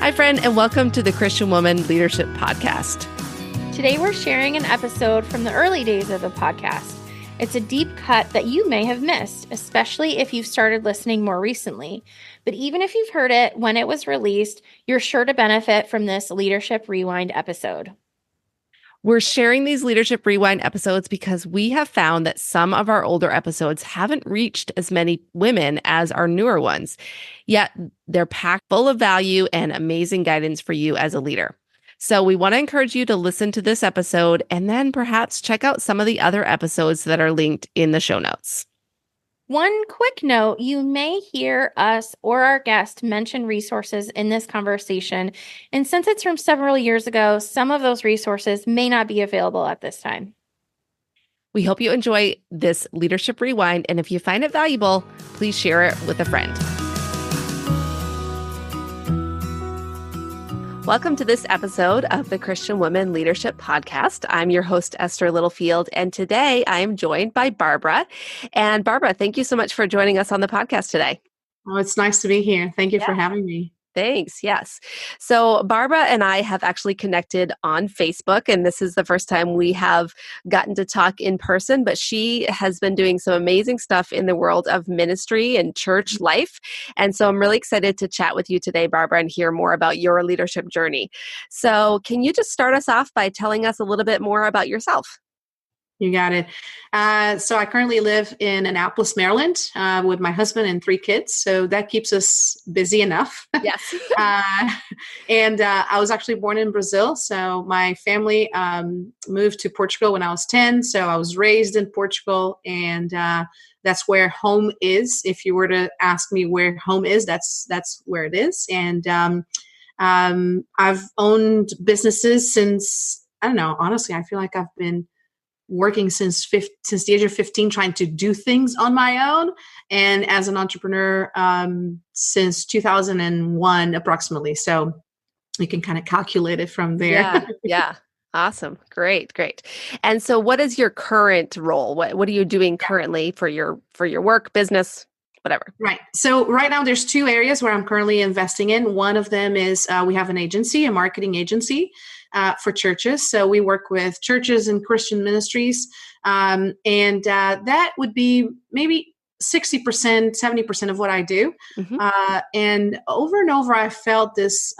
Hi, friend, and welcome to the Christian Woman Leadership Podcast. Today, we're sharing an episode from the early days of the podcast. It's a deep cut that you may have missed, especially if you've started listening more recently. But even if you've heard it when it was released, you're sure to benefit from this Leadership Rewind episode. We're sharing these Leadership Rewind episodes because we have found that some of our older episodes haven't reached as many women as our newer ones. Yet they're packed full of value and amazing guidance for you as a leader. So we want to encourage you to listen to this episode and then perhaps check out some of the other episodes that are linked in the show notes. One quick note, you may hear us or our guest mention resources in this conversation. And since it's from several years ago, some of those resources may not be available at this time. We hope you enjoy this Leadership Rewind. And if you find it valuable, please share it with a friend. Welcome to this episode of the Christian Women Leadership Podcast. I'm your host, Esther Littlefield, and today I am joined by Barbara. And Barbara, thank you so much for joining us on the podcast today. Oh, it's nice to be here. Thank you for having me. Thanks. Yes. So Barbara and I have actually connected on Facebook, and this is the first time we have gotten to talk in person, but she has been doing some amazing stuff in the world of ministry and church life. And so I'm really excited to chat with you today, Barbara, and hear more about your leadership journey. So can you just start us off by telling us a little bit more about yourself? You got it. So I currently live in Annapolis, Maryland, with my husband and 3 kids. So that keeps us busy enough. Yes. And I was actually born in Brazil. So my family moved to Portugal when I was 10. So I was raised in Portugal, and that's where home is. If you were to ask me where home is, that's where it is. And I've owned businesses since, I don't know, honestly, I feel like I've been working since the age of 15, trying to do things on my own. And as an entrepreneur, since 2001, approximately. So you can kind of calculate it from there. Yeah. Awesome. Great. And so what is your current role? What are you doing currently for your work, business, whatever? Right. So right now there's 2 areas where I'm currently investing in. One of them is we have an agency, a marketing agency for churches. So we work with churches and Christian ministries. And that would be maybe 60%, 70% of what I do. Mm-hmm. And over, I felt this,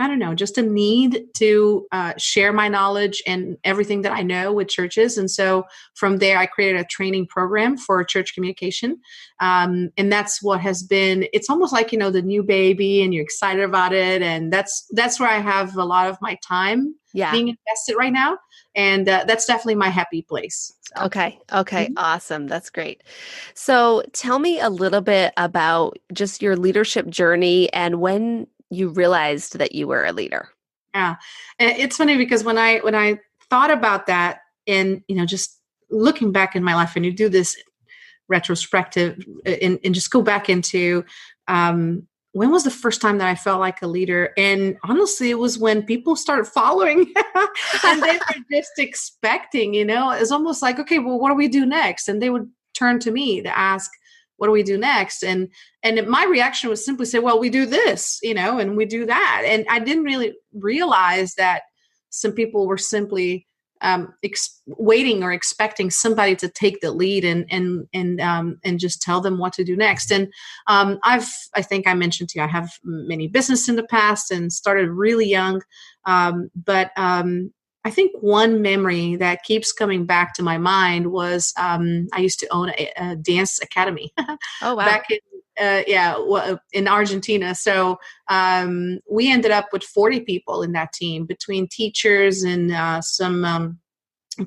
I don't know, just a need to share my knowledge and everything that I know with churches. And so from there, I created a training program for church communication. And that's what has been, it's almost like, the new baby, and you're excited about it. And that's where I have a lot of my time being invested right now. And that's definitely my happy place. So. Okay. Mm-hmm. Awesome. That's great. So tell me a little bit about just your leadership journey and when you realized that you were a leader. Yeah. It's funny because when I thought about that, and, just looking back in my life, and you do this retrospective and just go back into, when was the first time that I felt like a leader? And honestly, it was when people started following and they were just expecting, it's almost like, okay, well, what do we do next? And they would turn to me to ask, what do we do next? And my reaction was simply say, well, we do this, and we do that. And I didn't really realize that some people were simply waiting or expecting somebody to take the lead and just tell them what to do next. And I think I mentioned to you, I have many business in the past and started really young. But I think one memory that keeps coming back to my mind was I used to own a dance academy. Oh, wow. Back in Argentina. So we ended up with 40 people in that team, between teachers and some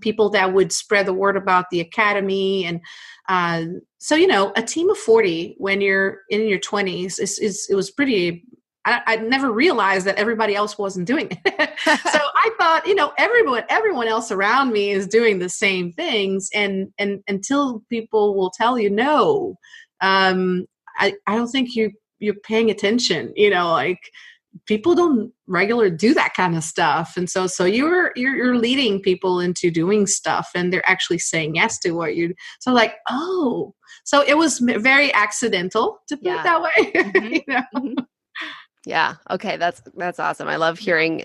people that would spread the word about the academy. And so, a team of 40 when you're in your 20s, it was pretty. I never realized that everybody else wasn't doing it. So I thought, everyone else around me is doing the same things. And until people will tell you, no, I don't think you're paying attention, like people don't regularly do that kind of stuff. And so you're leading people into doing stuff, and they're actually saying yes to what you, so like, oh, so it was very accidental, to put it that way. Mm-hmm. Mm-hmm. Yeah. Okay. That's awesome. I love hearing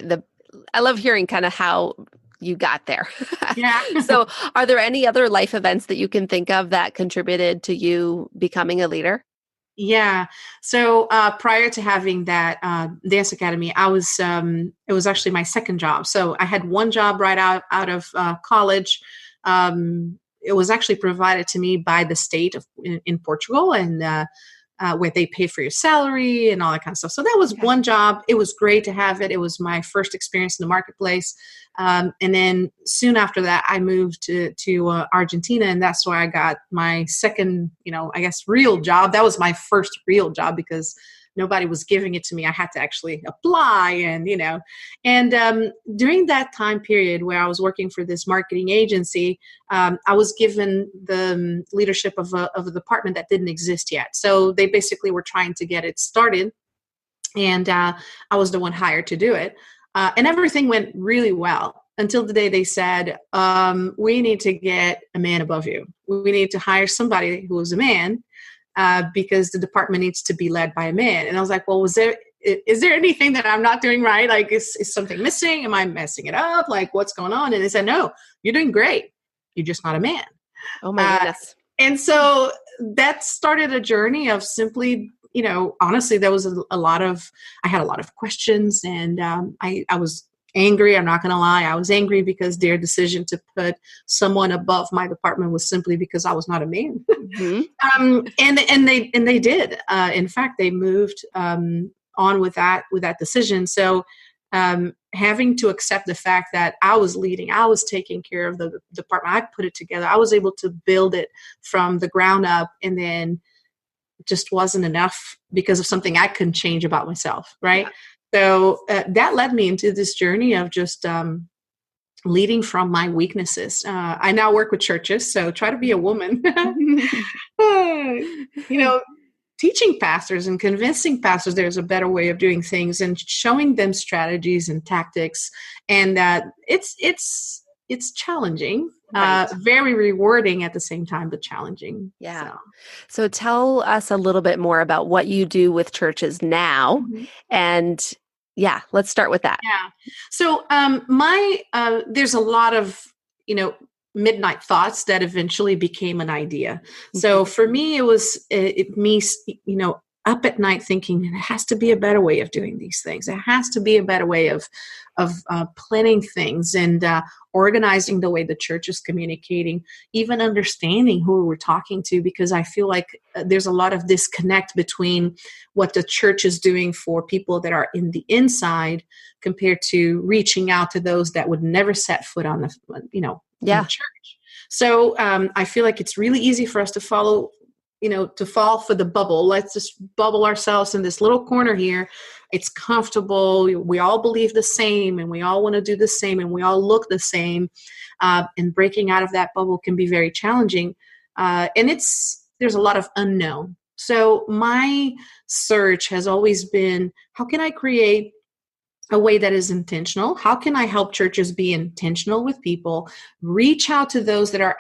kind of how you got there. Yeah. So, are there any other life events that you can think of that contributed to you becoming a leader? Yeah. So prior to having that dance academy, it was actually my second job. So I had one job right out of college. It was actually provided to me by the state in Portugal, and where they pay for your salary and all that kind of stuff. So that was Okay. one job. It was great to have it. It was my first experience in the marketplace. And then soon after that, I moved to Argentina, and that's where I got my second, I guess, real job. That was my first real job because nobody was giving it to me. I had to actually apply, and during that time period where I was working for this marketing agency, I was given the leadership of a department that didn't exist yet. So they basically were trying to get it started, and I was the one hired to do it. And everything went really well until the day they said, we need to get a man above you. We need to hire somebody who is a man because the department needs to be led by a man. And I was like, well, is there anything that I'm not doing right? Like, is something missing? Am I messing it up? Like, what's going on? And they said, no, you're doing great. You're just not a man. Oh my goodness. And so that started a journey of simply, honestly, there was I had a lot of questions, and I was angry. I'm not going to lie. I was angry because their decision to put someone above my department was simply because I was not a man. Mm-hmm. And they did. In fact, they moved on with that decision. So having to accept the fact that I was leading, I was taking care of the department, I put it together, I was able to build it from the ground up, and then just wasn't enough because of something I couldn't change about myself, right? Yeah. So that led me into this journey of just leading from my weaknesses. I now work with churches, so try to be a woman. Teaching pastors and convincing pastors there's a better way of doing things, and showing them strategies and tactics. And it's challenging, Right. very rewarding at the same time, but challenging. Yeah. So tell us a little bit more about what you do with churches now. So. And yeah, let's start with that. Yeah. So there's a lot of, midnight thoughts that eventually became an idea. So for me, it was me, up at night thinking it has to be a better way of doing these things. It has to be a better way of planning things and organizing the way the church is communicating, even understanding who we're talking to, because I feel like there's a lot of disconnect between what the church is doing for people that are in the inside compared to reaching out to those that would never set foot on in the church. So I feel like it's really easy for us to follow, to fall for the bubble. Let's just bubble ourselves in this little corner here. It's comfortable. We all believe the same, and we all want to do the same, and we all look the same. And breaking out of that bubble can be very challenging. And there's a lot of unknown. So my search has always been, how can I create a way that is intentional? How can I help churches be intentional with people, reach out to those that are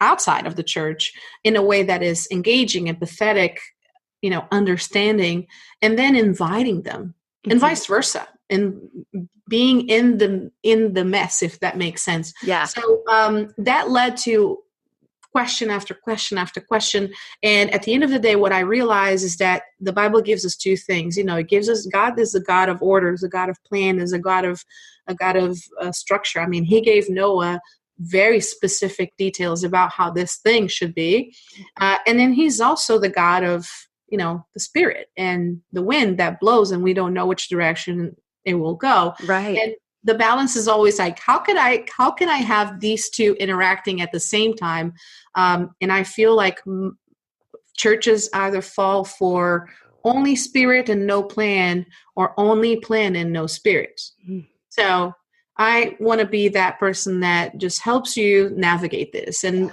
outside of the church in a way that is engaging, empathetic, understanding, and then inviting them, and vice versa, and being in the mess, if that makes sense. Yeah. So that led to question after question after question. And at the end of the day, what I realize is that the Bible gives us two things. It gives us, God is a God of order, is a God of plan, is a God of structure. I mean, he gave Noah very specific details about how this thing should be. And then he's also the God of, the spirit and the wind that blows, and we don't know which direction it will go. Right. And the balance is always like, how can I have these two interacting at the same time? And I feel like churches either fall for only spirit and no plan, or only plan and no spirit. Mm-hmm. So I want to be that person that just helps you navigate this. And,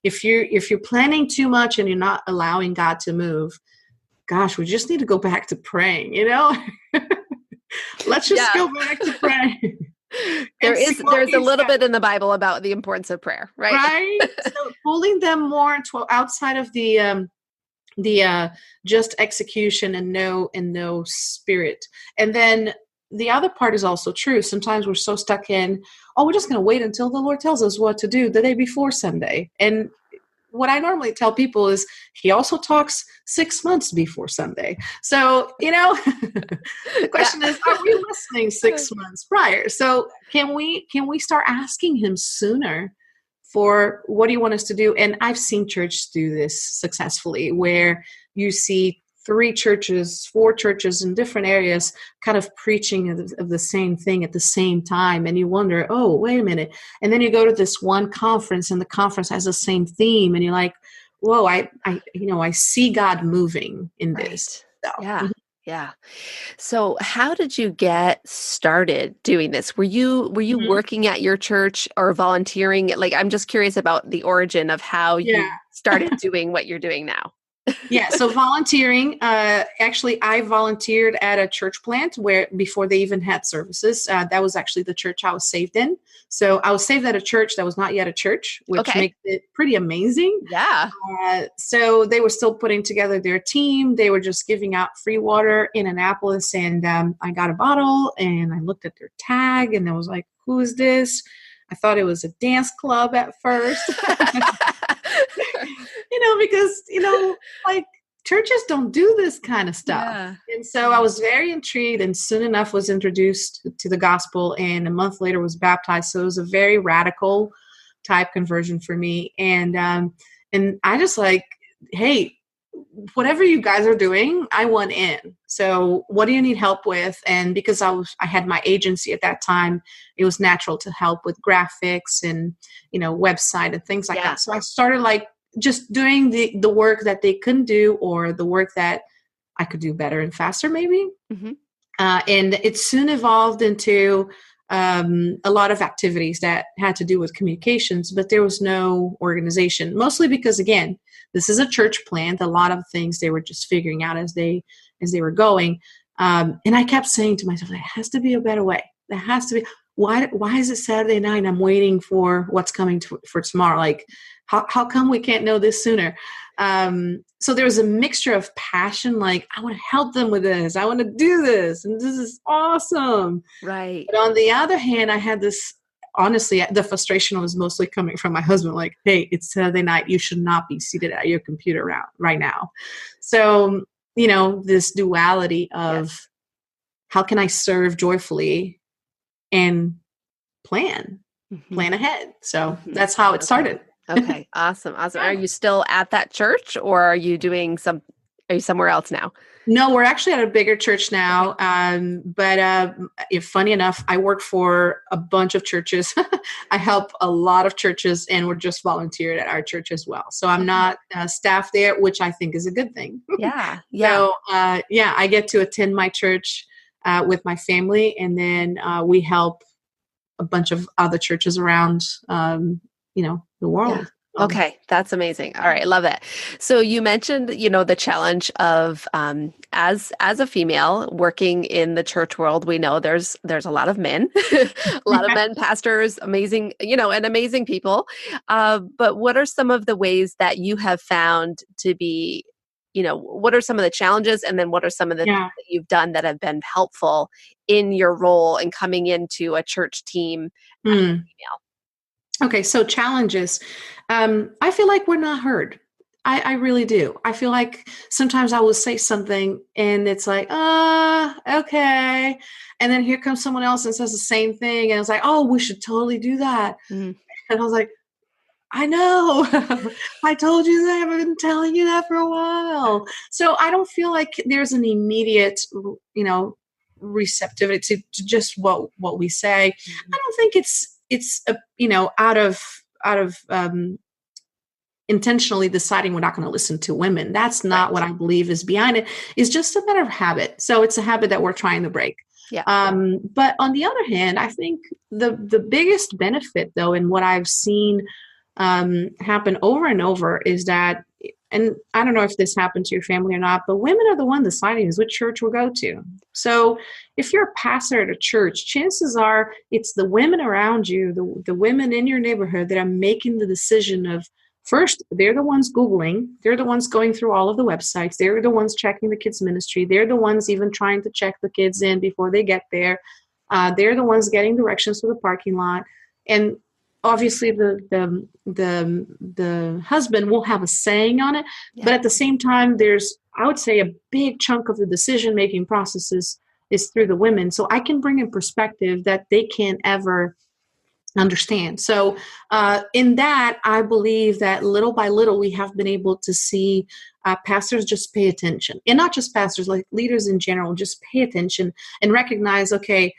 if you're planning too much and you're not allowing God to move, gosh, we just need to go back to praying, Let's just go back to praying. There's a little bit in the Bible about the importance of prayer, right? Right. So pulling them more outside of the just execution and no spirit. And then the other part is also true. Sometimes we're so stuck in, oh, we're just going to wait until the Lord tells us what to do the day before Sunday. And what I normally tell people is he also talks 6 months before Sunday. So, the question is, are we listening 6 months prior? So can we start asking him sooner for what do you want us to do? And I've seen churches do this successfully, where you see 3 churches, 4 churches in different areas kind of preaching of the same thing at the same time. And you wonder, oh, wait a minute. And then you go to this one conference and the conference has the same theme. And you're like, whoa, I see God moving in this. So. Yeah. Yeah. So how did you get started doing this? Were you working at your church or volunteering? Like, I'm just curious about the origin of how you started doing what you're doing now. Yeah. So volunteering, actually, I volunteered at a church plant where before they even had services, that was actually the church I was saved in. So I was saved at a church that was not yet a church, which makes it pretty amazing. Yeah. So they were still putting together their team. They were just giving out free water in Annapolis. And I got a bottle and I looked at their tag and I was like, who is this? I thought it was a dance club at first. Because, like churches don't do this kind of stuff. Yeah. And so I was very intrigued and soon enough was introduced to the gospel and a month later was baptized. So it was a very radical type conversion for me. And I just like, hey, whatever you guys are doing, I want in. So what do you need help with? And because I had my agency at that time, it was natural to help with graphics and, website and things like that. So I started like just doing the work that they couldn't do or the work that I could do better and faster maybe. Mm-hmm. And it soon evolved into a lot of activities that had to do with communications, but there was no organization, mostly because, again, this is a church plant. A lot of things they were just figuring out as they were going. And I kept saying to myself, there has to be a better way. There has to be. Why is it Saturday night and I'm waiting for what's coming for tomorrow? Like, how come we can't know this sooner? So there was a mixture of passion, like, I want to help them with this. I want to do this. And this is awesome. Right. But on the other hand, I had this, honestly, the frustration was mostly coming from my husband. Like, hey, it's Saturday night. You should not be seated at your computer right now. So, this duality of how can I serve joyfully and plan ahead. So that's how it started. Okay. Awesome. Are you still at that church or are you somewhere else now? No, we're actually at a bigger church now. But if funny enough, I work for a bunch of churches. I help a lot of churches and we're just volunteered at our church as well. So I'm not staff there, which I think is a good thing. Yeah. So I get to attend my church with my family and then we help a bunch of other churches around, the world. Yeah. Okay. That's amazing. All right. Love it. So you mentioned, the challenge of, as a female working in the church world, we know there's a lot of men, a lot of men pastors, amazing, and amazing people. But what are some of the ways that you have found to be, what are some of the challenges? And then what are some of the things that you've done that have been helpful in your role and coming into a church team as a female? Okay, so challenges. I feel like we're not heard. I really do. I feel like sometimes I will say something and it's like, okay. And then here comes someone else and says the same thing. And it's like, oh, we should totally do that. Mm-hmm. And I was like, I know. I told you that. I've been telling you that for a while. So I don't feel like there's an immediate, receptivity to just what we say. Mm-hmm. I don't think it's out of intentionally deciding we're not going to listen to women. That's not what I believe is behind it. It's just a matter of habit. So it's a habit that we're trying to break. Yeah. But on the other hand, I think the biggest benefit though, and what I've seen happen over and over is that, and I don't know if this happened to your family or not, but women are the one deciding which church we'll go to. So if you're a pastor at a church, chances are it's the women around you, the women in your neighborhood that are making the decision of first, they're the ones Googling. They're the ones going through all of the websites. They're the ones checking the kids' ministry. They're the ones even trying to check the kids in before they get there. They're the ones getting directions to the parking lot. And obviously the husband will have a saying on it. Yeah. But at the same time, I would say a big chunk of the decision-making processes is through the women. So I can bring in perspective that they can't ever understand. So in that, I believe that little by little, we have been able to see pastors just pay attention. And not just pastors, like leaders in general, just pay attention and recognize, okay,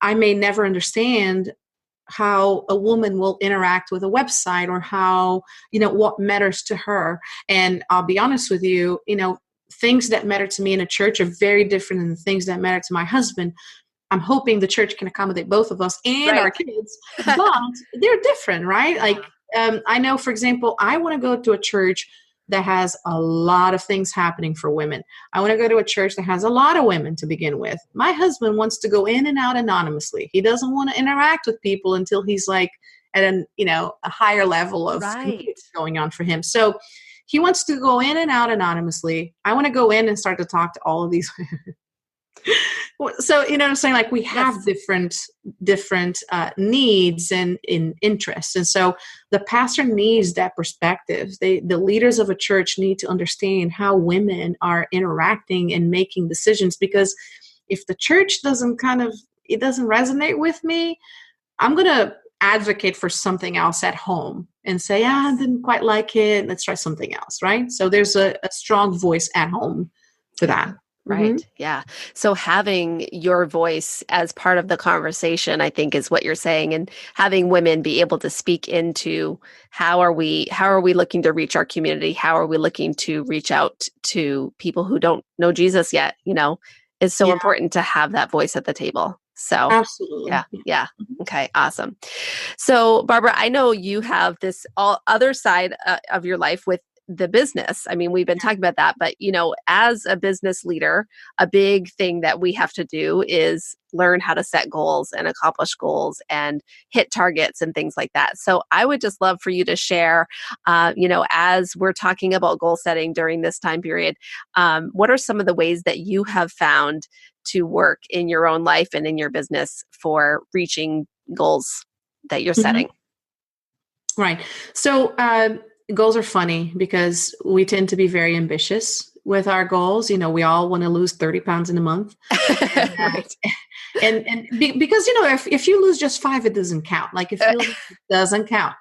I may never understand how a woman will interact with a website or how, what matters to her. And I'll be honest with you, things that matter to me in a church are very different than the things that matter to my husband. I'm hoping the church can accommodate both of us and our kids, but they're different, right? Like, I know, for example, I want to go to a church that has a lot of things happening for women. I want to go to a church that has a lot of women to begin with. My husband wants to go in and out anonymously. He doesn't want to interact with people until he's like at a higher level of going on for him. So he wants to go in and out anonymously. I want to go in and start to talk to all of these women. So, you know what I'm saying? Like we have different needs and in interests. And so the pastor needs that perspective. The leaders of a church need to understand how women are interacting and making decisions, because if the church doesn't resonate with me, I'm going to advocate for something else at home and say, I didn't quite like it. Let's try something else. Right. So there's a strong voice at home for that. Right. Mm-hmm. Yeah. So having your voice as part of the conversation, I think, is what you're saying, and having women be able to speak into how are we looking to reach our community? How are we looking to reach out to people who don't know Jesus yet? Is so important to have that voice at the table. So absolutely. Yeah. Okay. Awesome. So Barbara, I know you have this other side of your life with the business. I mean, we've been talking about that, but as a business leader, a big thing that we have to do is learn how to set goals and accomplish goals and hit targets and things like that. So I would just love for you to share, as we're talking about goal setting during this time period, what are some of the ways that you have found to work in your own life and in your business for reaching goals that you're setting? Right. So, goals are funny because we tend to be very ambitious with our goals. We all want to lose 30 pounds in a month. Right. Because, if you lose just 5, it doesn't count. Like if you lose, it doesn't count.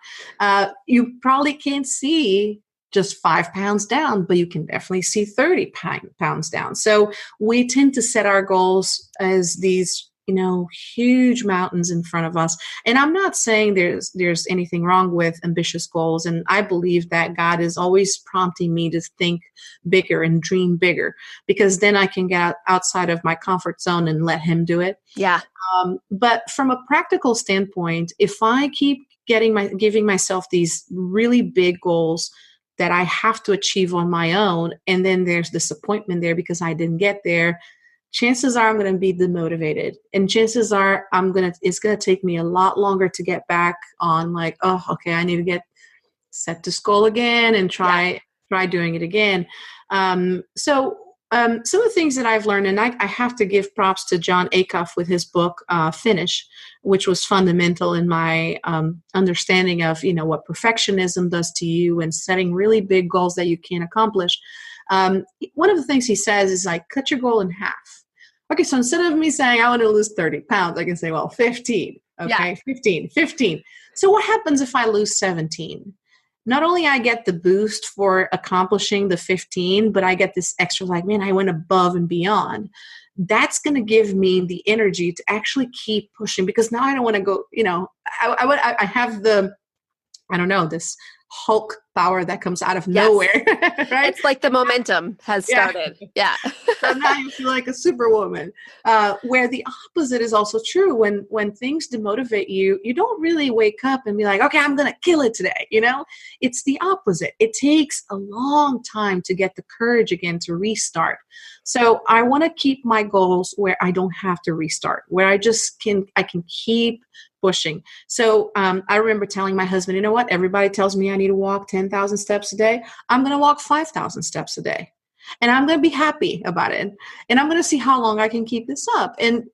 You probably can't see just 5 pounds down, but you can definitely see 30 pounds down. So we tend to set our goals as these huge mountains in front of us. And I'm not saying there's anything wrong with ambitious goals. And I believe that God is always prompting me to think bigger and dream bigger, because then I can get outside of my comfort zone and let him do it. Yeah. But from a practical standpoint, if I keep giving myself these really big goals that I have to achieve on my own, and then there's disappointment there because I didn't get there, chances are I'm going to be demotivated, and chances are it's going to take me a lot longer to get back on like, oh, okay, I need to get set this goal again and try doing it again. So some of the things that I've learned, and I have to give props to John Acuff with his book, Finish, which was fundamental in my understanding of, what perfectionism does to you and setting really big goals that you can't accomplish. One of the things he says is like, cut your goal in half. Okay, so instead of me saying I want to lose 30 pounds, I can say, well, 15. Okay, 15. So what happens if I lose 17? Not only I get the boost for accomplishing the 15, but I get this extra like, man, I went above and beyond. That's going to give me the energy to actually keep pushing, because now I don't want to go, I have this Hulk power that comes out of nowhere. Right? It's like the momentum has started. Yeah. So now you feel like a superwoman. Where the opposite is also true. When things demotivate you, you don't really wake up and be like, okay, I'm going to kill it today. It's the opposite. It takes a long time to get the courage again to restart. So I want to keep my goals where I don't have to restart, where I can keep pushing. So I remember telling my husband, you know what? Everybody tells me I need to walk 10 10,000 steps a day. I'm going to walk 5,000 steps a day. And I'm going to be happy about it. And I'm going to see how long I can keep this up. And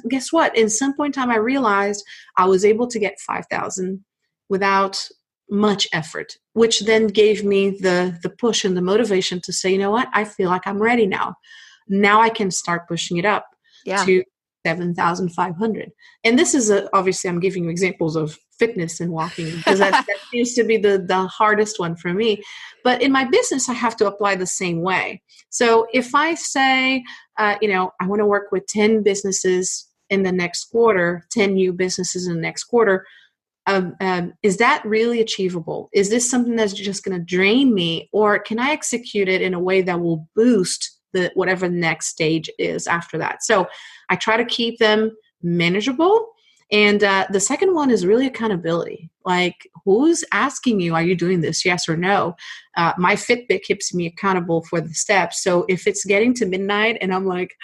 guess what? In some point in time, I realized I was able to get 5,000 without much effort, which then gave me the push and the motivation to say, you know what? I feel like I'm ready now. Now I can start pushing it up to 7,500. And this is obviously I'm giving you examples of fitness and walking because that seems to be the hardest one for me. But in my business, I have to apply the same way. So if I say, I want to work with 10 businesses in the next quarter, 10 new businesses in the next quarter, is that really achievable? Is this something that's just going to drain me? Or can I execute it in a way that will boost whatever the next stage is after that? So I try to keep them manageable. And the second one is really accountability. Like, who's asking you, are you doing this? Yes or no? My Fitbit keeps me accountable for the steps. So if it's getting to midnight and I'm like,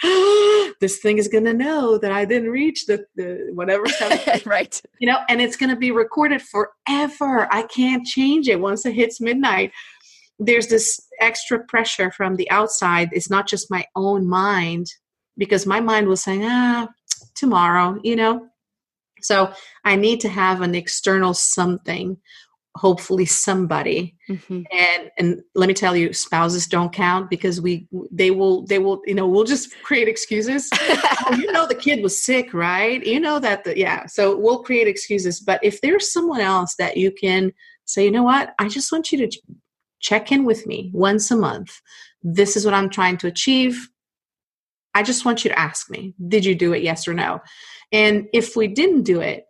this thing is going to know that I didn't reach the whatever step, right. And it's going to be recorded forever. I can't change it once it hits midnight. There's this extra pressure from the outside. It's not just my own mind, because my mind was saying, tomorrow, So I need to have an external something, hopefully somebody. Mm-hmm. And let me tell you, spouses don't count because they will, we'll just create excuses. The kid was sick, right? So we'll create excuses. But if there's someone else that you can say, you know what, I just want you to check in with me once a month. This is what I'm trying to achieve. I just want you to ask me, did you do it? Yes or no? And if we didn't do it,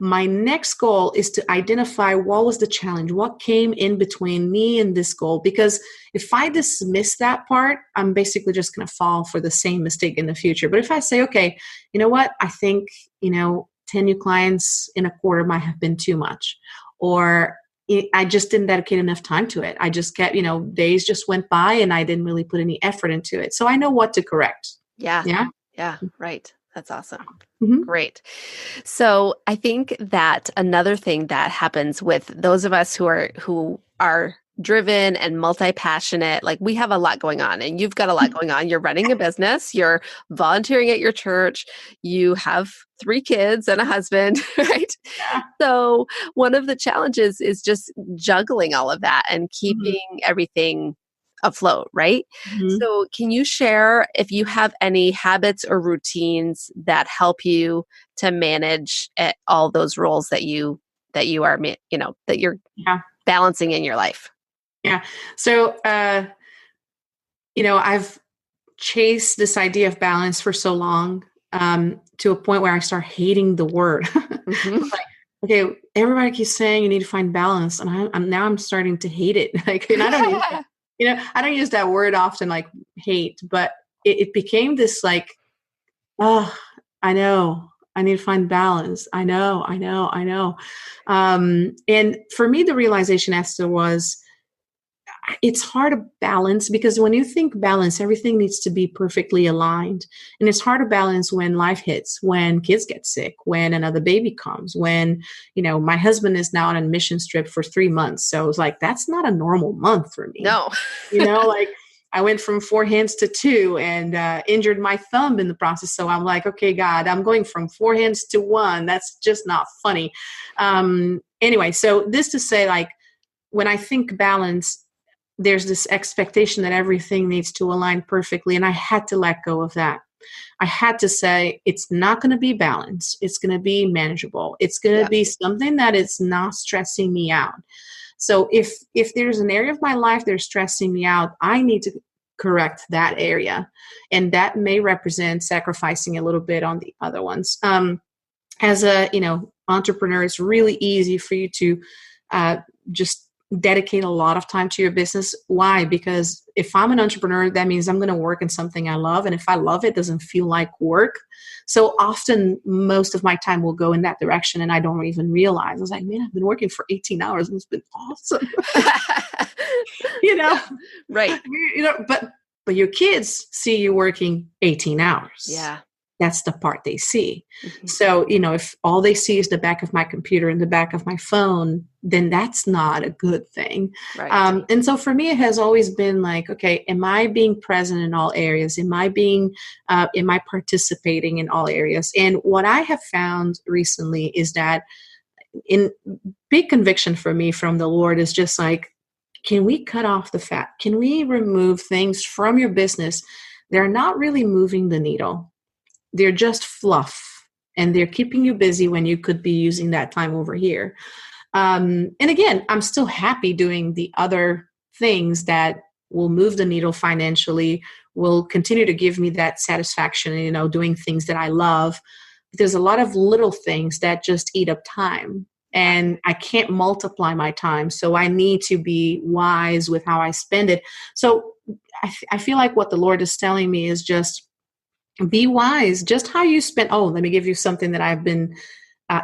my next goal is to identify what was the challenge, what came in between me and this goal. Because if I dismiss that part, I'm basically just going to fall for the same mistake in the future. But if I say, okay, you know what? I think, 10 new clients in a quarter might have been too much. Or I just didn't dedicate enough time to it. I just kept, days just went by and I didn't really put any effort into it. So I know what to correct. Yeah. Right. That's awesome. Mm-hmm. Great. So I think that another thing that happens with those of us who are driven and multi-passionate, like we have a lot going on and you've got a lot going on. You're running a business, you're volunteering at your church, you have 3 kids and a husband, right? Yeah. So one of the challenges is just juggling all of that and keeping everything afloat, right? Mm-hmm. So can you share if you have any habits or routines that help you to manage all those roles that you are, that you're balancing in your life? Yeah. So, I've chased this idea of balance for so long, to a point where I start hating the word. Mm-hmm. Like, okay, everybody keeps saying you need to find balance, and I'm starting to hate it. And I don't use that, I don't use that word often, like hate, but it became this like, oh, I know. I need to find balance. I know. And for me, the realization, Esther, was it's hard to balance because when you think balance, everything needs to be perfectly aligned. And it's hard to balance when life hits, when kids get sick, when another baby comes, when, my husband is now on a mission trip for 3 months. So it's like, that's not a normal month for me. No. Like I went from 4 hands to 2 and injured my thumb in the process. So I'm like, okay, God, I'm going from 4 hands to 1. That's just not funny. Anyway, so this to say, like, when I think balance, there's this expectation that everything needs to align perfectly. And I had to let go of that. I had to say, it's not going to be balanced. It's going to be manageable. It's going to be something that is not stressing me out. So if there's an area of my life that's stressing me out, I need to correct that area. And that may represent sacrificing a little bit on the other ones. As a, entrepreneur, it's really easy for you to just dedicate a lot of time to your business. Why? Because if I'm an entrepreneur, that means I'm going to work in something I love. And if I love it, it doesn't feel like work. So often, most of my time will go in that direction and I don't even realize. I was like, man, I've been working for 18 hours and it's been awesome. Right. But your kids see you working 18 hours. Yeah. that's the part they see. Mhm. So, if all they see is the back of my computer and the back of my phone, then that's not a good thing. Right. And so for me, it has always been like, okay, am I being present in all areas? Am I participating in all areas? And what I have found recently is that in big conviction for me from the Lord is just like, can we cut off the fat? Can we remove things from your business? They're not really moving the needle. They're just fluff, and they're keeping you busy when you could be using that time over here. And again, I'm still happy doing the other things that will move the needle financially, will continue to give me that satisfaction, doing things that I love. There's a lot of little things that just eat up time, and I can't multiply my time. So I need to be wise with how I spend it. So I feel like what the Lord is telling me is just be wise, just how you spend. Oh, let me give you something that I've been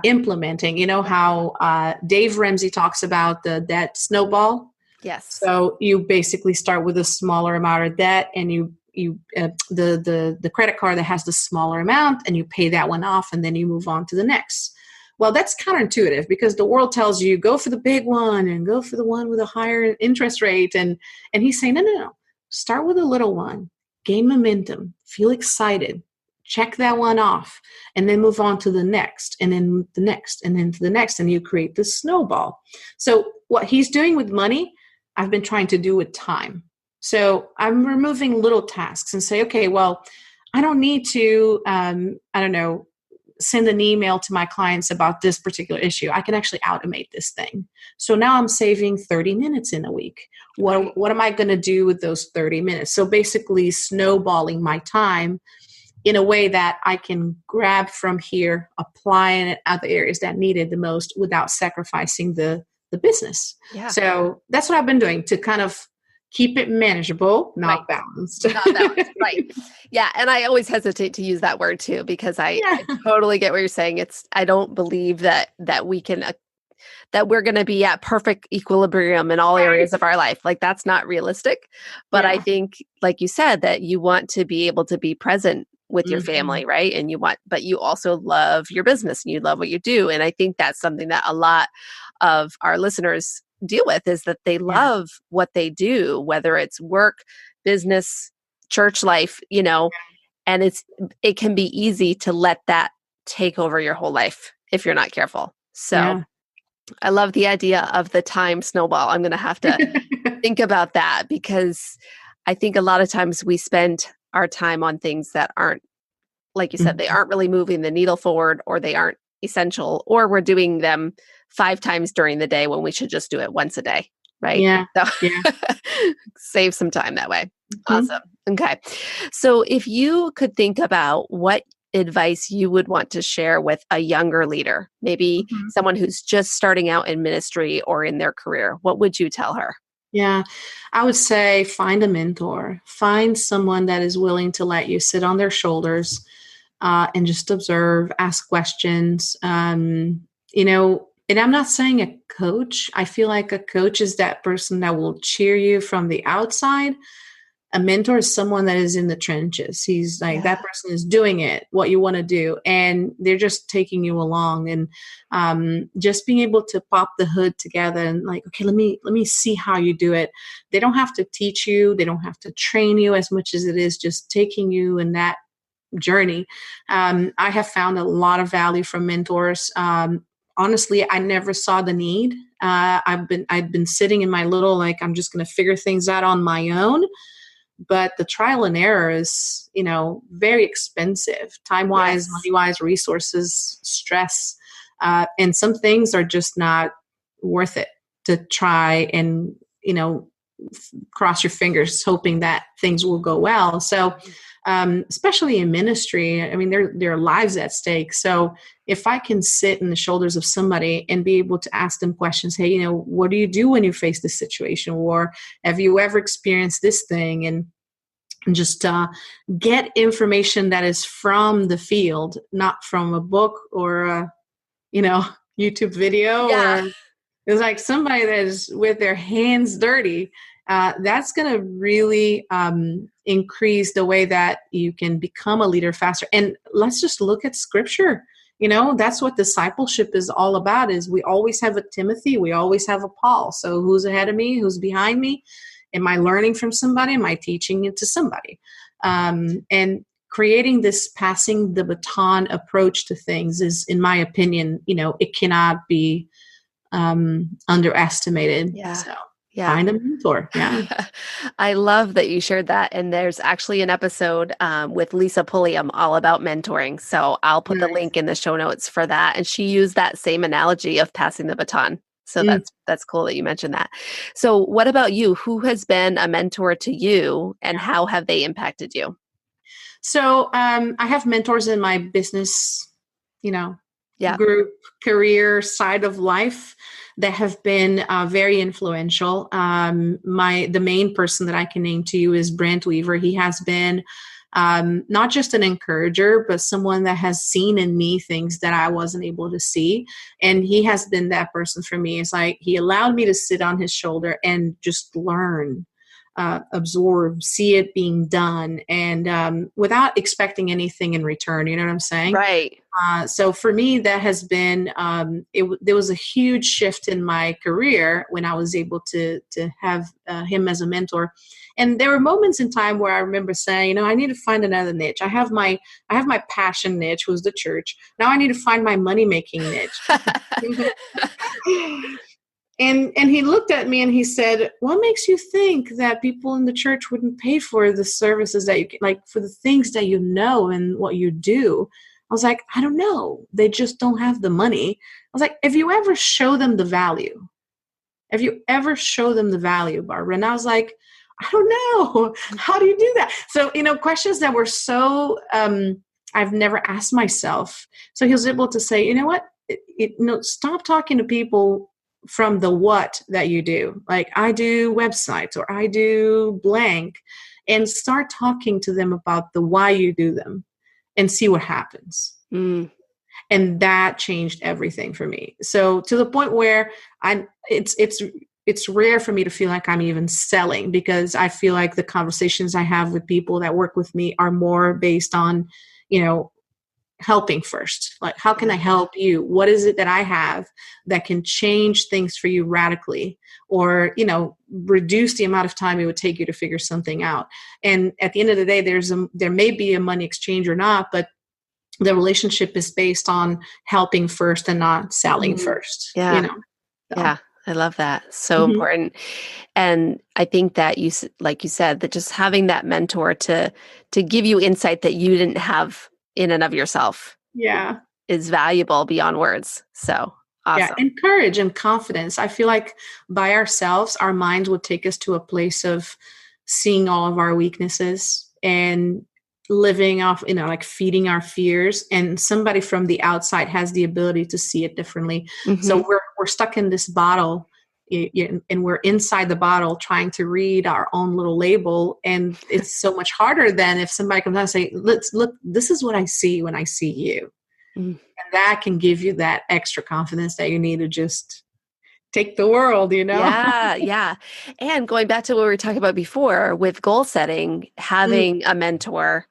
implementing. You know how Dave Ramsey talks about the debt snowball. Yes. So you basically start with a smaller amount of debt, and you the credit card that has the smaller amount, and you pay that one off, and then you move on to the next. Well, that's counterintuitive because the world tells you go for the big one and go for the one with a higher interest rate, and he's saying no. Start with a little one, gain momentum, feel excited, check that one off, and then move on to the next, and then the next, and then to the next, and you create this snowball. So what he's doing with money, I've been trying to do with time. So I'm removing little tasks and say, okay, well, I don't need to, send an email to my clients about this particular issue. I can actually automate this thing. So now I'm saving 30 minutes in a week. What am I going to do with those 30 minutes? So basically snowballing my time in a way that I can grab from here, apply it at other areas that need it the most without sacrificing the business. Yeah. So that's what I've been doing to kind of keep it manageable, not balanced. Not balanced, right. Yeah. And I always hesitate to use that word too, because I totally get what you're saying. I don't believe that we can, that we're going to be at perfect equilibrium in all areas of our life. Like that's not realistic. But I think, like you said, that you want to be able to be present with your family, right? And but you also love your business and you love what you do. And I think that's something that a lot of our listeners deal with, is that they love what they do, whether it's work, business, church life, and it can be easy to let that take over your whole life if you're not careful. So I love the idea of the time snowball. I'm going to have to think about that, because I think a lot of times we spend our time on things that aren't, like you said, they aren't really moving the needle forward, or they aren't essential, or we're doing them 5 times during the day when we should just do it once a day. Right. Yeah. So save some time that way. Awesome. Okay. So if you could think about what advice you would want to share with a younger leader, maybe someone who's just starting out in ministry or in their career, what would you tell her? Yeah, I would say find a mentor, find someone that is willing to let you sit on their shoulders and just observe, ask questions. And I'm not saying a coach. I feel like a coach is that person that will cheer you from the outside. A mentor is someone that is in the trenches. He's like, that person is doing it, what you want to do. And they're just taking you along, and just being able to pop the hood together and like, okay, let me see how you do it. They don't have to teach you. They don't have to train you as much as it is just taking you in that journey. I have found a lot of value from mentors. Honestly, I never saw the need. I've been sitting in my little, like, I'm just going to figure things out on my own. But the trial and error is, very expensive, time-wise, money-wise, resources, stress. And some things are just not worth it to try and, cross your fingers hoping that things will go well. So especially in ministry, I mean, there are lives at stake. So if I can sit in the shoulders of somebody and be able to ask them questions, hey, what do you do when you face this situation? Or have you ever experienced this thing? And just get information that is from the field, not from a book or a, YouTube video. Or it's like somebody that is with their hands dirty that's going to really increase the way that you can become a leader faster. And let's just look at scripture. That's what discipleship is all about, is we always have a Timothy, we always have a Paul. So who's ahead of me? Who's behind me? Am I learning from somebody? Am I teaching it to somebody? And creating this passing the baton approach to things is, in my opinion, it cannot be underestimated. Yeah. So Yeah. find a mentor. Yeah. I love that you shared that. And there's actually an episode with Lisa Pulliam all about mentoring. So I'll put the link in the show notes for that. And she used that same analogy of passing the baton. So that's cool that you mentioned that. So what about you? Who has been a mentor to you, and how have they impacted you? So I have mentors in my business, group, career side of life that have been very influential. The main person that I can name to you is Brent Weaver. He has been not just an encourager, but someone that has seen in me things that I wasn't able to see. And he has been that person for me. It's like he allowed me to sit on his shoulder and just learn, absorb, see it being done, and without expecting anything in return. You know what I'm saying? Right. So for me, that has been, there was a huge shift in my career when I was able to have him as a mentor. And there were moments in time where I remember saying, I need to find another niche. I have my passion niche, was the church. Now I need to find my money-making niche. And he looked at me and he said, what makes you think that people in the church wouldn't pay for the services that you, like, for the things that you know and what you do? I was like, I don't know. They just don't have the money. I was like, have you ever show them the value? Have you ever show them the value, Barbara? And I was like, I don't know. How do you do that? So, questions that were so, I've never asked myself. So he was able to say, you know what? Stop talking to people from the what that you do. Like, I do websites or I do blank, and start talking to them about the why you do them and see what happens. And that changed everything for me. So to the point where it's rare for me to feel like I'm even selling, because I feel like the conversations I have with people that work with me are more based on, helping first. Like, how can I help you? What is it that I have that can change things for you radically, or, reduce the amount of time it would take you to figure something out? And at the end of the day, there may be a money exchange or not, but the relationship is based on helping first and not selling first. Yeah. So. Yeah. I love that. So important. And I think that like you said, that just having that mentor to give you insight that you didn't have in and of yourself is valuable beyond words. So awesome. Yeah. And courage and confidence. I feel like by ourselves, our minds would take us to a place of seeing all of our weaknesses and living off, like feeding our fears, and somebody from the outside has the ability to see it differently. So we're stuck in this bottle, and we're inside the bottle trying to read our own little label. And it's so much harder than if somebody comes out and say, let's look, this is what I see when I see you. And that can give you that extra confidence that you need to just take the world, Yeah. And going back to what we were talking about before with goal setting, having a mentor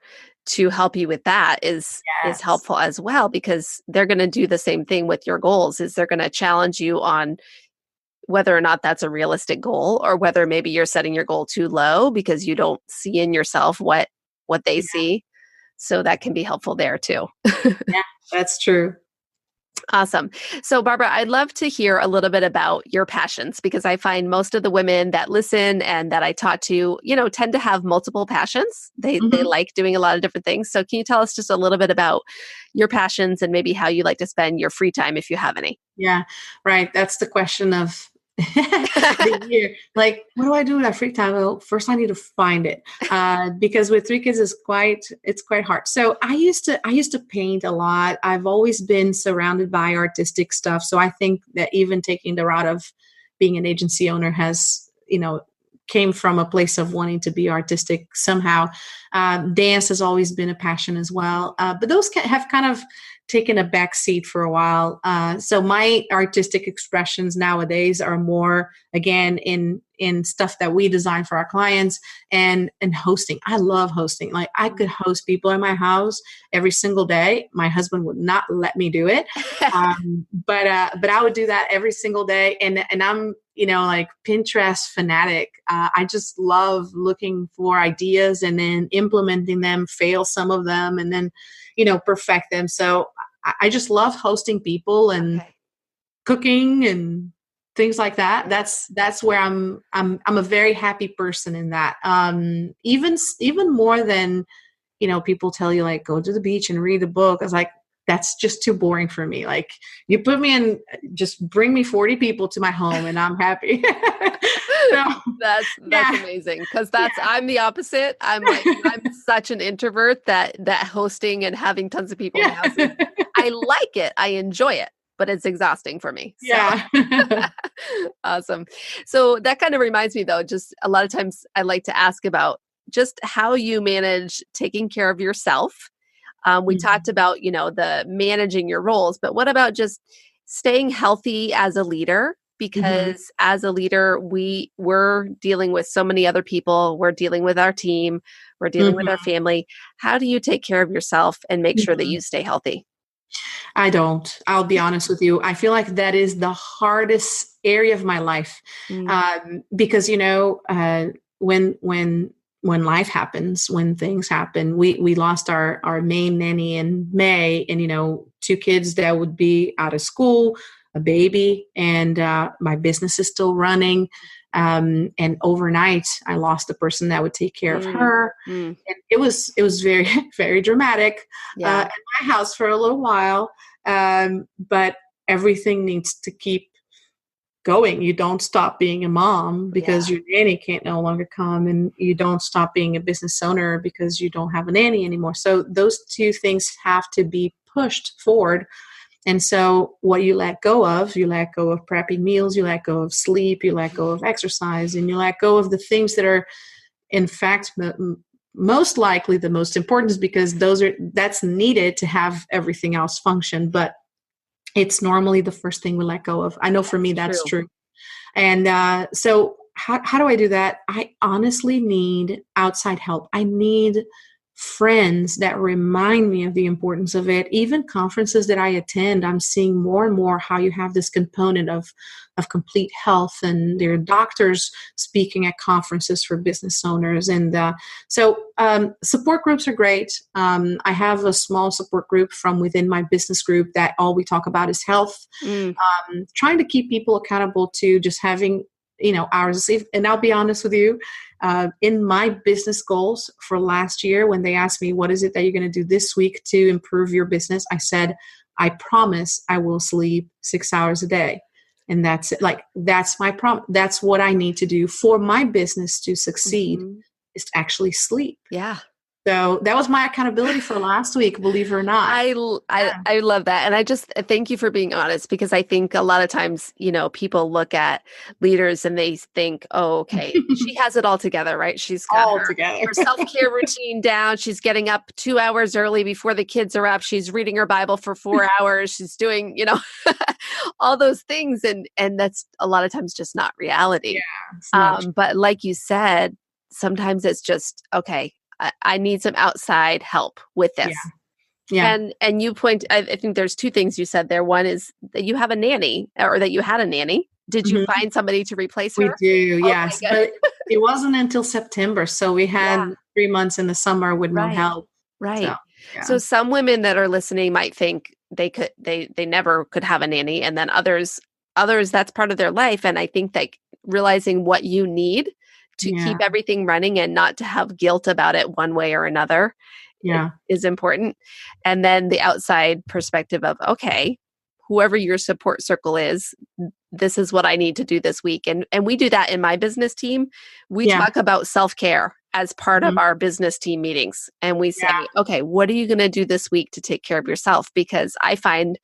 to help you with that is helpful as well, because they're going to do the same thing with your goals. Is they're going to challenge you on whether or not that's a realistic goal, or whether maybe you're setting your goal too low because you don't see in yourself what they see. So that can be helpful there too. Yeah, that's true. Awesome. So Barbara, I'd love to hear a little bit about your passions, because I find most of the women that listen and that I talk to, tend to have multiple passions. They like doing a lot of different things. So can you tell us just a little bit about your passions and maybe how you like to spend your free time, if you have any? Yeah, right. That's the question of the year. Like, what do I do with that free time? Well, first I need to find it, because with 3 kids, it's quite hard. So I used to paint a lot. I've always been surrounded by artistic stuff. So I think that even taking the route of being an agency owner has, came from a place of wanting to be artistic somehow. Dance has always been a passion as well. But those have kind of taken a back seat for a while. So my artistic expressions nowadays are more, again, in stuff that we design for our clients and hosting. I love hosting. Like I could host people in my house every single day. My husband would not let me do it. But I would do that every single day. And I'm, like Pinterest fanatic. I just love looking for ideas and then implementing them, fail some of them, and then, perfect them. So I just love hosting people and cooking and things like that. That's where I'm a very happy person in that. Even more than, people tell you like, go to the beach and read a book. I was like, that's just too boring for me. Like you put me in, just bring me 40 people to my home and I'm happy. So, that's amazing. Cause I'm the opposite. I'm such an introvert that hosting and having tons of people in the house, I like it. I enjoy it, but it's exhausting for me. So. Yeah. Awesome. So that kind of reminds me though, just a lot of times I like to ask about just how you manage taking care of yourself. We talked about, the managing your roles, but what about just staying healthy as a leader? Because as a leader, we're dealing with so many other people. We're dealing with our team. We're dealing with our family. How do you take care of yourself and make sure that you stay healthy? I don't. I'll be honest with you. I feel like that is the hardest area of my life because, when life happens, when things happen, we lost our main nanny in May, and 2 kids that would be out of school, a baby, and my business is still running. And overnight, I lost the person that would take care of her. And it was very, very dramatic at my house for a little while. But everything needs to keep going. You don't stop being a mom because your nanny can't no longer come, and you don't stop being a business owner because you don't have a nanny anymore. So those 2 things have to be pushed forward. And so what you let go of prepping meals, you let go of sleep, you let go of exercise, and you let go of the things that are, in fact, most likely the most important, is because that's needed to have everything else function. But it's normally the first thing we let go of. I know for me, that's true. And so how do I do that? I honestly need outside help. I need friends that remind me of the importance of it. Even conferences that I attend, I'm seeing more and more how you have this component of complete health, and there are doctors speaking at conferences for business owners. And so support groups are great. I have a small support group from within my business group that all we talk about is health, trying to keep people accountable to just having hours of sleep. And I'll be honest with you, in my business goals for last year, when they asked me, what is it that you're going to do this week to improve your business? I said, I promise I will sleep 6 hours a day. And that's it. Like, that's my promise. That's what I need to do for my business to succeed, is to actually sleep. Yeah. So that was my accountability for last week, believe it or not. I love that. And I just thank you for being honest, because I think a lot of times, people look at leaders and they think, oh, okay, she has it all together, right? She's got all her together. self-care routine down. She's getting up 2 hours early before the kids are up. She's reading her Bible for 4 hours. She's doing, all those things. And that's a lot of times just not reality. Yeah, but like you said, sometimes it's just, okay, I need some outside help with this. Yeah. And you I think there's 2 things you said there. One is that you have a nanny, or that you had a nanny. Did you find somebody to replace her? We do, yes. But it wasn't until September. So we had 3 months in the summer with no help. Right. So some women that are listening might think they never could have a nanny. And then others, that's part of their life. And I think that realizing what you need to keep everything running and not to have guilt about it one way or another is important. And then the outside perspective of, okay, whoever your support circle is, this is what I need to do this week. And we do that in my business team. We talk about self-care as part of our business team meetings. And we say, okay, what are you going to do this week to take care of yourself? Because I find,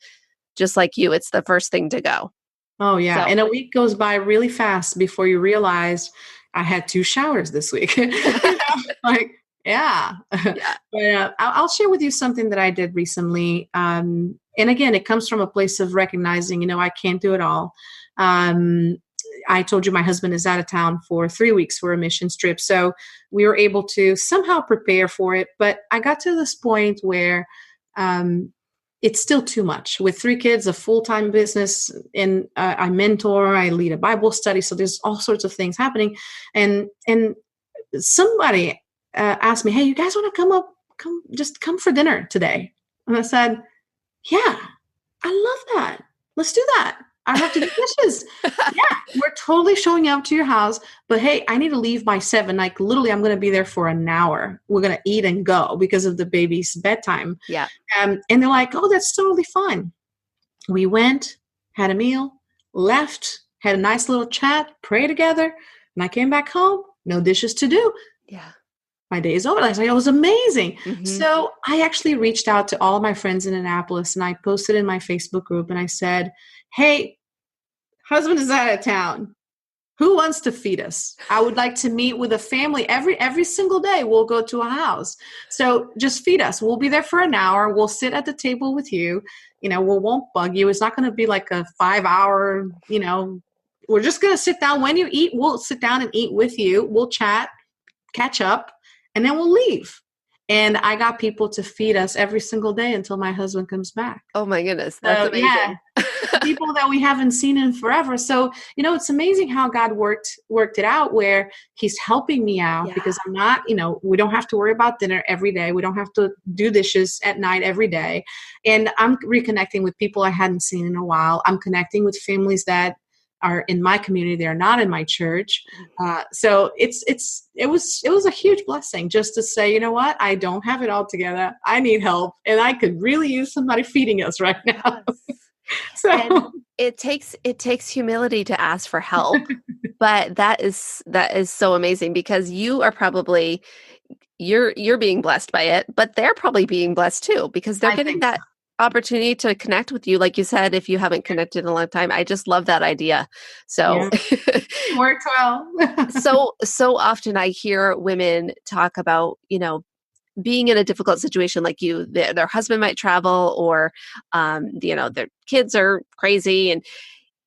just like you, it's the first thing to go. Oh, yeah. So, and a week goes by really fast before you realize I had 2 showers this week. Like, yeah. Yeah. But I'll share with you something that I did recently. And again, it comes from a place of recognizing, I can't do it all. I told you my husband is out of town for 3 weeks for a mission trip. So we were able to somehow prepare for it. But I got to this point where it's still too much. With 3 kids, a full-time business, and I mentor, I lead a Bible study. So there's all sorts of things happening. And somebody asked me, hey, you guys want to come for dinner today? And I said, yeah, I love that. Let's do that. I have to do dishes. Yeah, we're totally showing up to your house. But hey, I need to leave by 7. Like literally, I'm going to be there for an hour. We're going to eat and go because of the baby's bedtime. Yeah. And they're like, oh, that's totally fine. We went, had a meal, left, had a nice little chat, pray together. And I came back home, no dishes to do. Yeah. My day is over. Like, it was amazing. Mm-hmm. So I actually reached out to all of my friends in Annapolis, and I posted in my Facebook group, and I said, hey, husband is out of town. Who wants to feed us? I would like to meet with a family every single day. We'll go to a house. So just feed us. We'll be there for an hour. We'll sit at the table with you. We won't bug you. It's not going to be like a 5-hour, we're just going to sit down. When you eat, we'll sit down and eat with you. We'll chat, catch up, and then we'll leave. And I got people to feed us every single day until my husband comes back. Oh my goodness. That's amazing. Yeah. People that we haven't seen in forever. So, it's amazing how God worked it out where he's helping me out because I'm not, we don't have to worry about dinner every day. We don't have to do dishes at night every day. And I'm reconnecting with people I hadn't seen in a while. I'm connecting with families that are in my community. They're not in my church. So it was a huge blessing just to say, you know what? I don't have it all together. I need help. And I could really use somebody feeding us right now. Yes. So and it takes humility to ask for help, but that is so amazing because you are probably you're being blessed by it, but they're probably being blessed too because they're getting that opportunity to connect with you. Like you said, if you haven't connected in a long time, I just love that idea. So it worked well. so often I hear women talk about, being in a difficult situation like you, their husband might travel or, their kids are crazy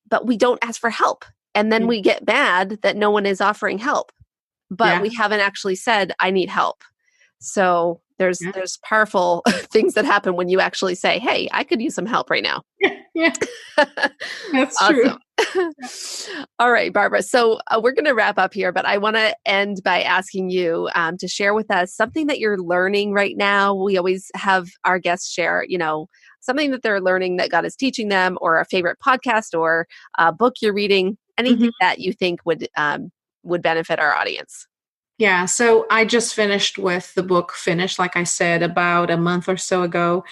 but we don't ask for help. And then we get mad that no one is offering help, but we haven't actually said, I need help. So there's powerful things that happen when you actually say, hey, I could use some help right now. Yeah. That's true. All right, Barbara. So we're going to wrap up here, but I want to end by asking you to share with us something that you're learning right now. We always have our guests share, something that they're learning that God is teaching them, or a favorite podcast or a book you're reading, anything that you think would benefit our audience. Yeah. So I just finished with the book Finish, like I said, about a month or so ago.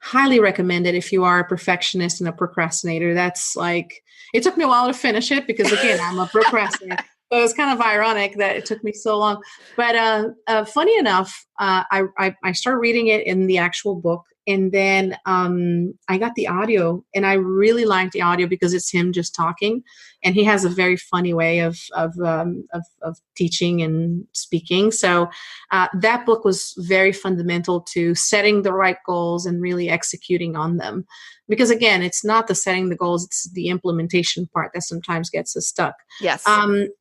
Highly recommend it if you are a perfectionist and a procrastinator. That's it took me a while to finish it because, again, I'm a procrastinator. So it's kind of ironic that it took me so long. But funny enough, I started reading it in the actual book. And then I got the audio, and I really liked the audio because it's him just talking, and he has a very funny way of teaching and speaking. So that book was very fundamental to setting the right goals and really executing on them. Because again, it's not the setting the goals; it's the implementation part that sometimes gets us stuck. Yes.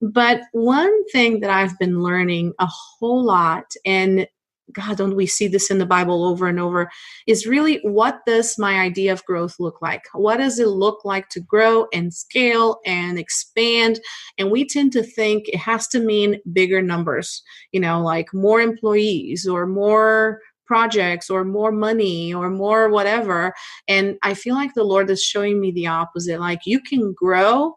But one thing that I've been learning a whole lot, and God, don't we see this in the Bible over and over, is really, what does my idea of growth look like? What does it look like to grow and scale and expand? And we tend to think it has to mean bigger numbers, like more employees or more projects or more money or more whatever. And I feel like the Lord is showing me the opposite. Like, you can grow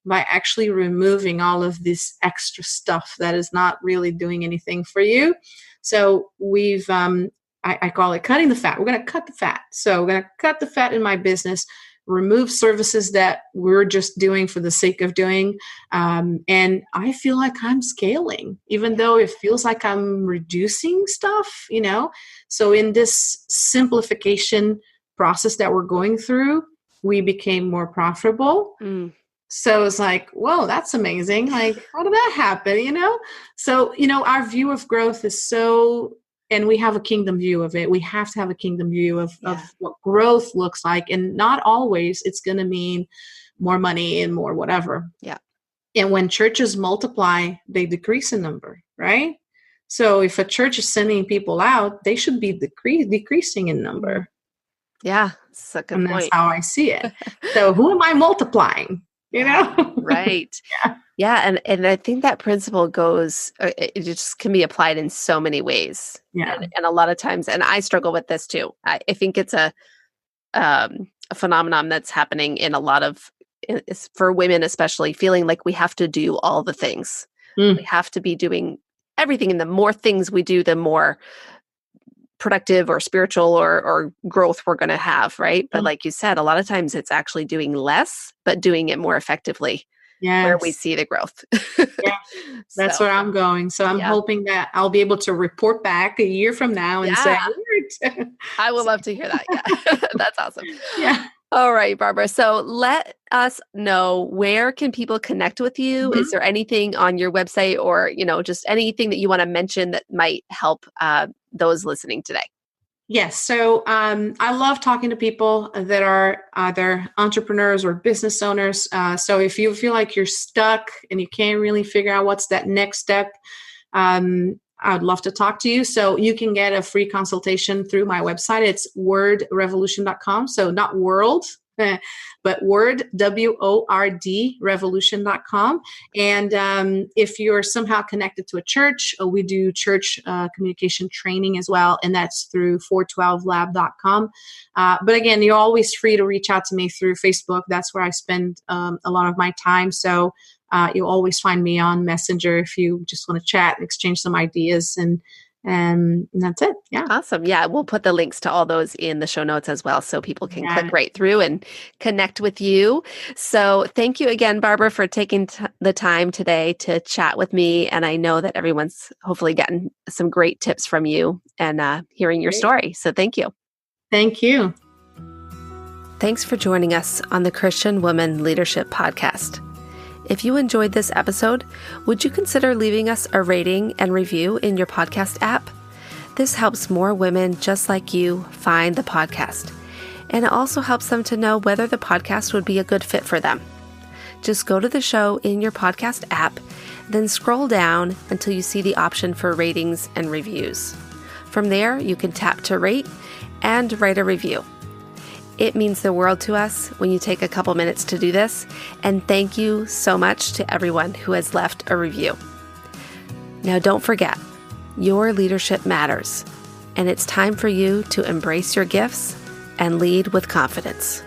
by actually removing all of this extra stuff that is not really doing anything for you. So we've, I call it cutting the fat. We're going to cut the fat. So we're going to cut the fat in my business, remove services that we're just doing for the sake of doing. And I feel like I'm scaling, even though it feels like I'm reducing stuff, So in this simplification process that we're going through, we became more profitable. So it's like, whoa, that's amazing. Like, how did that happen? So, our view of growth is so, and we have a kingdom view of it. We have to have a kingdom view of what growth looks like. And not always it's going to mean more money and more whatever. Yeah. And when churches multiply, they decrease in number, right? So if a church is sending people out, they should be decreasing in number. Yeah, that's a good And point. that's how I see it. So who am I multiplying? Right. Yeah. And I think that principle goes, it just can be applied in so many ways. Yeah. And a lot of times, and I struggle with this too. I think it's a phenomenon that's happening in a lot of, for women especially, feeling like we have to do all the things. We have to be doing everything. And the more things we do, the more productive or spiritual or growth we're going to have, right? But like you said, a lot of times it's actually doing less, but doing it more effectively where we see the growth. Yeah, that's where I'm going. So I'm hoping that I'll be able to report back a year from now and say, I would love to hear that. Yeah, that's awesome. Yeah. All right, Barbara. So let us know, where can people connect with you? Is there anything on your website or, just anything that you want to mention that might help those listening today? Yes. So I love talking to people that are either entrepreneurs or business owners. So if you feel like you're stuck and you can't really figure out what's that next step, I'd love to talk to you. So you can get a free consultation through my website. It's wordrevolution.com. So not world, but word, WORD, revolution.com. And if you're somehow connected to a church, we do church communication training as well. And that's through 412lab.com. But again, you're always free to reach out to me through Facebook. That's where I spend a lot of my time. So you'll always find me on Messenger if you just want to chat and exchange some ideas, and that's it. Yeah. Awesome. Yeah. We'll put the links to all those in the show notes as well, so people can click right through and connect with you. So thank you again, Barbara, for taking the time today to chat with me. And I know that everyone's hopefully gotten some great tips from you and hearing your story. So thank you. Thank you. Thanks for joining us on the Christian Woman Leadership Podcast. If you enjoyed this episode, would you consider leaving us a rating and review in your podcast app? This helps more women just like you find the podcast, and it also helps them to know whether the podcast would be a good fit for them. Just go to the show in your podcast app, then scroll down until you see the option for ratings and reviews. From there, you can tap to rate and write a review. It means the world to us when you take a couple minutes to do this, and thank you so much to everyone who has left a review. Now, don't forget, your leadership matters, and it's time for you to embrace your gifts and lead with confidence.